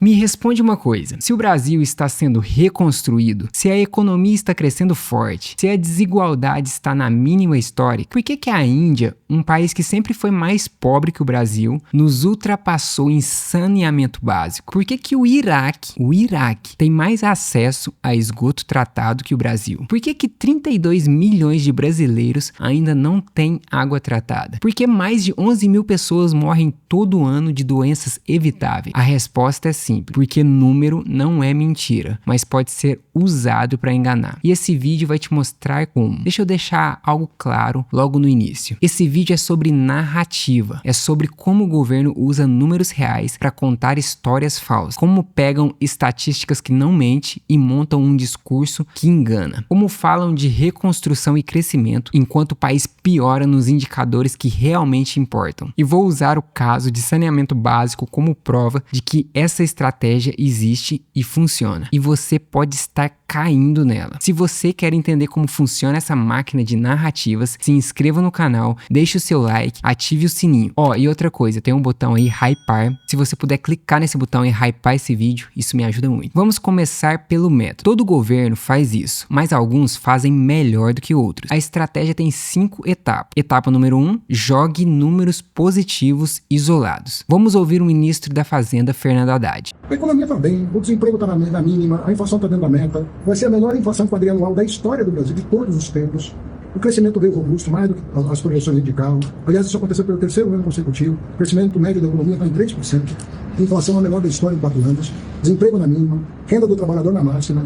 Me responde uma coisa, se o Brasil está sendo reconstruído, se a economia está crescendo forte, se a desigualdade está na mínima histórica, por que a Índia, um país que sempre foi mais pobre que o Brasil, nos ultrapassou em saneamento básico? Por que o Iraque tem mais acesso a esgoto tratado que o Brasil? Por que 32 milhões de brasileiros ainda não têm água tratada? Por que mais de 11 mil pessoas morrem todo ano de doenças evitáveis? A resposta é simples, porque número não é mentira, mas pode ser usado para enganar. E esse vídeo vai te mostrar como. Deixa eu deixar algo claro logo no início. Esse vídeo é sobre narrativa, é sobre como o governo usa números reais para contar histórias falsas, como pegam estatísticas que não mentem e montam um discurso que engana, como falam de reconstrução e crescimento enquanto o país piora nos indicadores que realmente importam. E vou usar o caso de saneamento básico como prova de que essa estratégia existe e funciona, e você pode estar caindo nela. Se você quer entender como funciona essa máquina de narrativas, se inscreva no canal, deixe o seu like, ative o sininho. E outra coisa, tem um botão aí, hypar. Se você puder clicar nesse botão e hypar esse vídeo, isso me ajuda muito. Vamos começar pelo método. Todo governo faz isso, mas alguns fazem melhor do que outros. A estratégia tem 5 etapas. Etapa número 1, jogue números positivos isolados. Vamos ouvir o ministro da Fazenda, Fernando Haddad. A economia está bem, o desemprego está na mínima, a inflação está dentro da meta, vai ser a menor inflação quadrianual da história do Brasil, de todos os tempos. O crescimento veio robusto, mais do que as projeções indicavam. Aliás, isso aconteceu pelo terceiro ano consecutivo. O crescimento médio da economia está em 3%. Inflação a menor da história em 4 anos. Desemprego na mínima. Renda do trabalhador na máxima.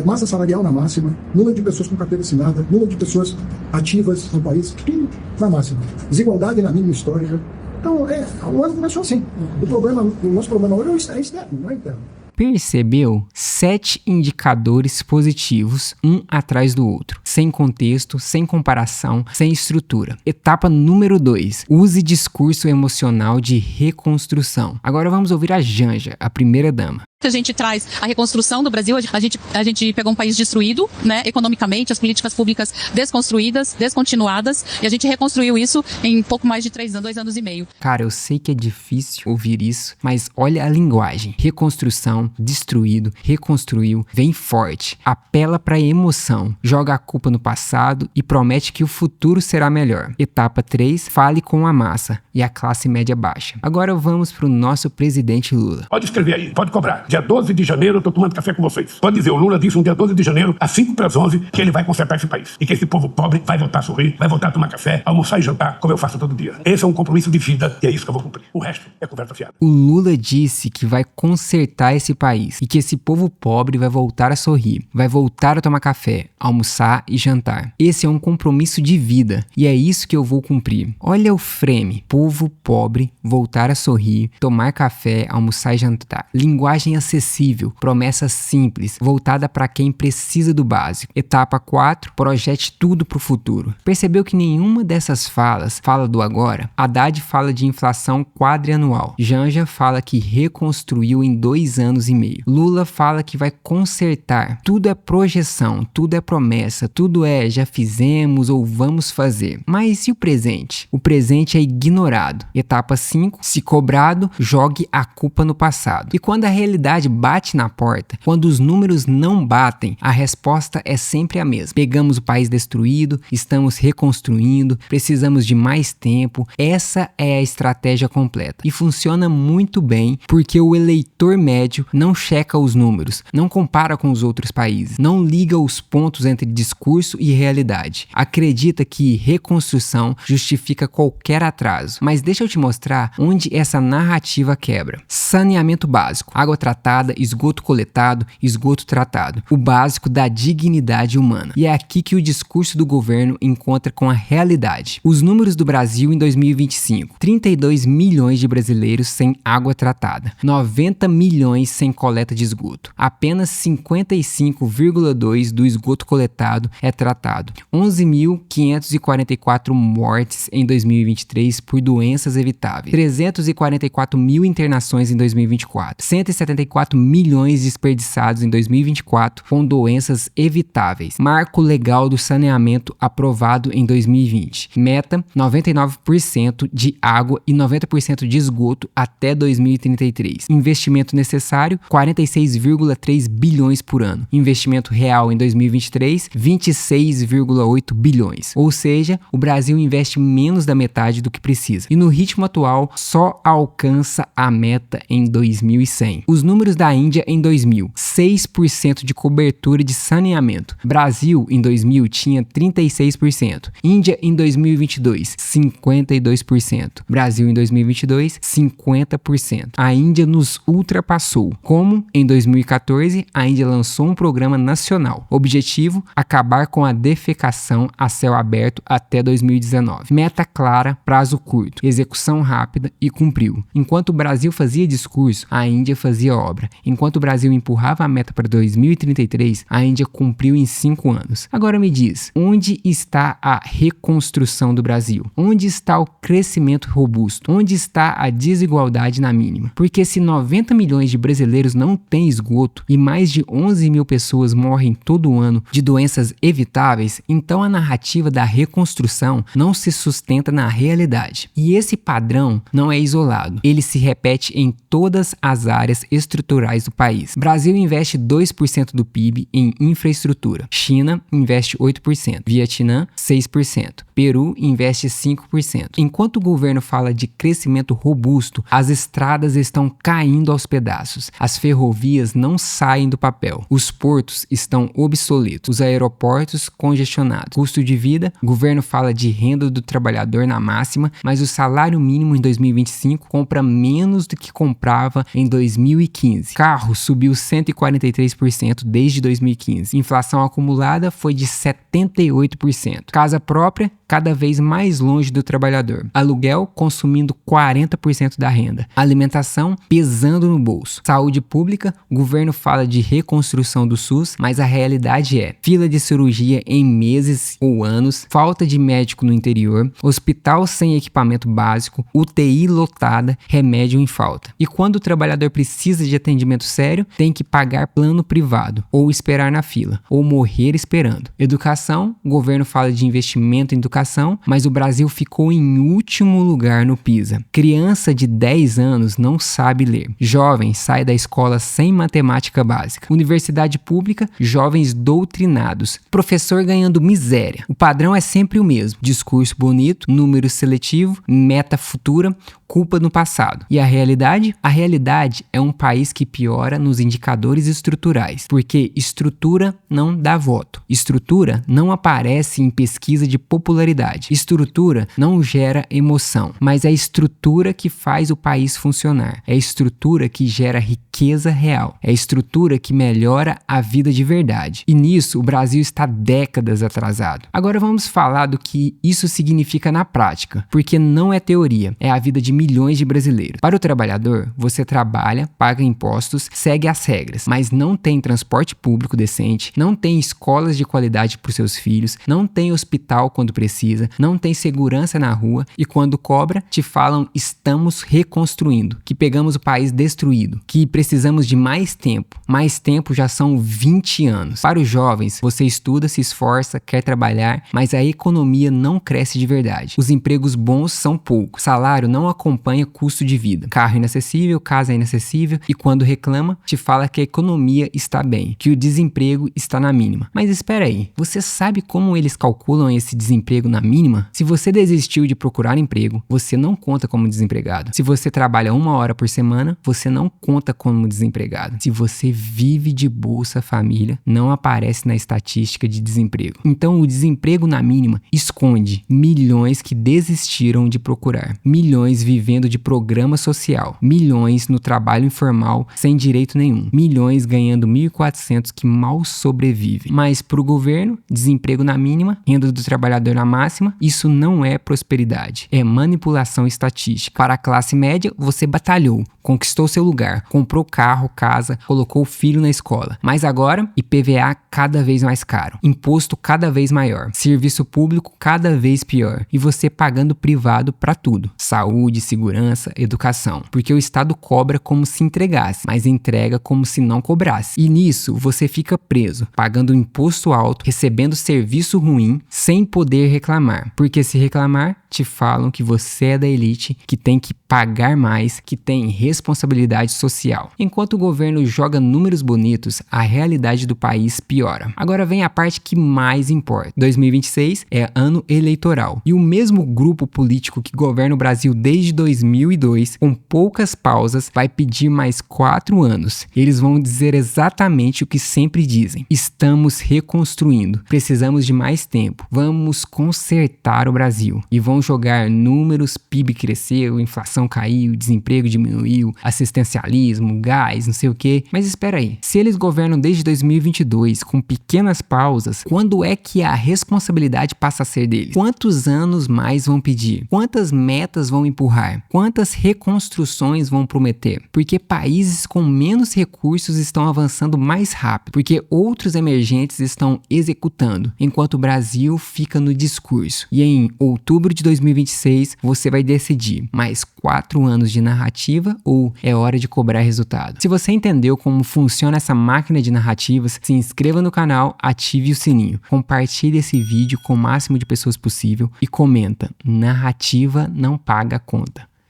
Massa salarial na máxima. Número de pessoas com carteira assinada. Número de pessoas ativas no país. Tudo na máxima. Desigualdade na mínima histórica. Então, o ano começou assim. O nosso problema hoje é externo, não é interno. Percebeu? 7 indicadores positivos, um atrás do outro, sem contexto, sem comparação, sem estrutura. Etapa número 2, use discurso emocional de reconstrução. Agora vamos ouvir a Janja, a primeira dama. A gente traz a reconstrução do Brasil, a gente pegou um país destruído, né, economicamente, as políticas públicas desconstruídas, descontinuadas, e a gente reconstruiu isso em pouco mais de 3 anos, 2 anos e meio. Cara, eu sei que é difícil ouvir isso, mas olha a linguagem. Reconstrução, destruído, reconstruiu, vem forte, apela pra emoção, joga a culpa no passado e promete que o futuro será melhor. Etapa 3, fale com a massa e a classe média baixa. Agora vamos pro nosso presidente Lula. Pode escrever aí, pode cobrar. Dia 12 de janeiro eu tô tomando café com vocês. Pode dizer, o Lula disse um dia 12 de janeiro, às 5:11, que ele vai consertar esse país. E que esse povo pobre vai voltar a sorrir, vai voltar a tomar café, almoçar e jantar, como eu faço todo dia. Esse é um compromisso de vida e é isso que eu vou cumprir. O resto é conversa fiada. O Lula disse que vai consertar esse país e que esse povo pobre vai voltar a sorrir, vai voltar a tomar café, almoçar e jantar. Esse é um compromisso de vida e é isso que eu vou cumprir. Olha o frame, povo pobre, voltar a sorrir, tomar café, almoçar e jantar. Linguagem acessível, promessa simples, voltada para quem precisa do básico. Etapa 4, projete tudo para o futuro. Percebeu que nenhuma dessas falas fala do agora? Haddad fala de inflação quadrianual. Janja fala que reconstruiu em 2 anos e meio. Lula fala que vai consertar. Tudo é projeção, tudo é promessa, tudo é já fizemos ou vamos fazer. Mas e o presente? O presente é ignorado. Etapa 5, se cobrado, jogue a culpa no passado. E quando a realidade bate na porta, quando os números não batem, a resposta é sempre a mesma. Pegamos o país destruído, estamos reconstruindo, precisamos de mais tempo. Essa é a estratégia completa. E funciona muito bem porque o eleitor médio não checa os números, não compara com os outros países, não liga os pontos entre discurso e realidade. Acredita que reconstrução justifica qualquer atraso. Mas deixa eu te mostrar onde essa narrativa quebra. Saneamento básico. Água tratada, esgoto coletado, esgoto tratado. O básico da dignidade humana. E é aqui que o discurso do governo encontra com a realidade. Os números do Brasil em 2025. 32 milhões de brasileiros sem água tratada. 90 milhões sem coleta de esgoto. Apenas 55,2% do esgoto coletado é tratado. 11.544 mortes em 2023 por doenças evitáveis. 344 mil internações em 2024. 174 44 milhões desperdiçados em 2024 com doenças evitáveis. Marco legal do saneamento aprovado em 2020. Meta: 99% de água e 90% de esgoto até 2033. Investimento necessário: 46,3 bilhões por ano. Investimento real em 2023: 26,8 bilhões. Ou seja, o Brasil investe menos da metade do que precisa. E no ritmo atual, só alcança a meta em 2100. Os números da Índia em 2000: 6% de cobertura de saneamento. Brasil em 2000 tinha 36%. Índia em 2022, 52%. Brasil em 2022, 50%. A Índia nos ultrapassou. Como? Em 2014, a Índia lançou um programa nacional. Objetivo: acabar com a defecação a céu aberto até 2019. Meta clara, prazo curto, execução rápida e cumpriu. Enquanto o Brasil fazia discurso, a Índia fazia obra. Enquanto o Brasil empurrava a meta para 2033, a Índia cumpriu em 5 anos. Agora me diz, onde está a reconstrução do Brasil? Onde está o crescimento robusto? Onde está a desigualdade na mínima? Porque se 90 milhões de brasileiros não têm esgoto e mais de 11 mil pessoas morrem todo ano de doenças evitáveis, então a narrativa da reconstrução não se sustenta na realidade. E esse padrão não é isolado. Ele se repete em todas as áreas estruturais do país. Brasil investe 2% do PIB em infraestrutura. China investe 8%. Vietnã, 6%. Peru investe 5%. Enquanto o governo fala de crescimento robusto, as estradas estão caindo aos pedaços. As ferrovias não saem do papel. Os portos estão obsoletos. Os aeroportos congestionados. Custo de vida, o governo fala de renda do trabalhador na máxima, mas o salário mínimo em 2025 compra menos do que comprava em 2015. Carro subiu 143% desde 2015. Inflação acumulada foi de 78%. Casa própria cada vez mais longe do trabalhador. Aluguel consumindo 40% da renda. Alimentação pesando no bolso. Saúde pública, o governo fala de reconstrução do SUS, mas a realidade é fila de cirurgia em meses ou anos, falta de médico no interior, hospital sem equipamento básico, UTI lotada, remédio em falta. E quando o trabalhador precisa de atendimento sério, tem que pagar plano privado, ou esperar na fila, ou morrer esperando. Educação, o governo fala de investimento em educação, mas o Brasil ficou em último lugar no PISA. Criança de 10 anos não sabe ler. Jovem sai da escola sem matemática básica. Universidade pública, jovens doutrinados. Professor ganhando miséria. O padrão é sempre o mesmo. Discurso bonito, número seletivo, meta futura, culpa no passado. E a realidade? A realidade é um país que piora nos indicadores estruturais, porque estrutura não dá voto. Estrutura não aparece em pesquisa de popularidade. Estrutura não gera emoção, mas é a estrutura que faz o país funcionar. É a estrutura que gera riqueza real. É a estrutura que melhora a vida de verdade. E nisso o Brasil está décadas atrasado. Agora vamos falar do que isso significa na prática, porque não é teoria, é a vida de milhões de brasileiros. Para o trabalhador, você trabalha, paga impostos, segue as regras, mas não tem transporte público decente, não tem escolas de qualidade para os seus filhos, não tem hospital quando precisa, não tem segurança na rua e quando cobra, te falam estamos reconstruindo, que pegamos o país destruído, que precisamos de mais tempo. Mais tempo já são 20 anos. Para os jovens, você estuda, se esforça, quer trabalhar, mas a economia não cresce de verdade. Os empregos bons são poucos, salário não acompanha custo de vida. Carro inacessível, casa inacessível e quando reclama, te fala que a economia está bem, que o desemprego está na mínima. Mas espera aí, você sabe como eles calculam esse desemprego na mínima? Se você desistiu de procurar emprego, você não conta como desempregado. Se você trabalha 1 hora por semana, você não conta como desempregado. Se você vive de Bolsa Família, não aparece na estatística de desemprego. Então o desemprego na mínima esconde milhões que desistiram de procurar, milhões vivendo de programa social, milhões no trabalho informal sem direito nenhum, milhões ganhando 1.400 que mal sobrevivem. Mas para o governo, desemprego na mínima, renda do trabalhador na máxima, isso não é prosperidade, é manipulação estatística. Para a classe média, você batalhou, conquistou seu lugar, comprou carro, casa, colocou o filho na escola. Mas agora, IPVA cada vez mais caro, imposto cada vez maior, serviço público cada vez pior e você pagando privado para tudo, saúde, segurança, educação, porque o Estado cobra como se entregasse, mas entrega como se não cobrasse. E nisso você fica preso, pagando imposto alto, recebendo serviço ruim, sem poder reclamar, porque se reclamar, te falam que você é da elite, que tem que pagar mais, que tem responsabilidade social. Enquanto o governo joga números bonitos, a realidade do país piora. Agora vem a parte que mais importa. 2026 é ano eleitoral e o mesmo grupo político que governa o Brasil desde 2002, com poucas pausas, vai pedir mais 4 anos. Eles vão dizer exatamente o que sempre dizem: estamos reconstruindo, precisamos de mais tempo, vamos consertar o Brasil. E vão jogar números: PIB cresceu, inflação caiu, desemprego diminuiu, assistencialismo, gás, não sei o que. Mas espera aí, se eles governam desde 2022 com pequenas pausas, quando é que a responsabilidade passa a ser deles? Quantos anos mais vão pedir? Quantas metas vão empurrar? Quantas reconstruções vão prometer? Porque países com menos recursos estão avançando mais rápido, porque outros emergentes estão executando, enquanto o Brasil fica no discurso. E em outubro de 2026, você vai decidir: mais 4 anos de narrativa ou é hora de cobrar resultado? Se você entendeu como funciona essa máquina de narrativas, se inscreva no canal, ative o sininho, compartilhe esse vídeo com o máximo de pessoas possível e comenta: narrativa não paga a conta.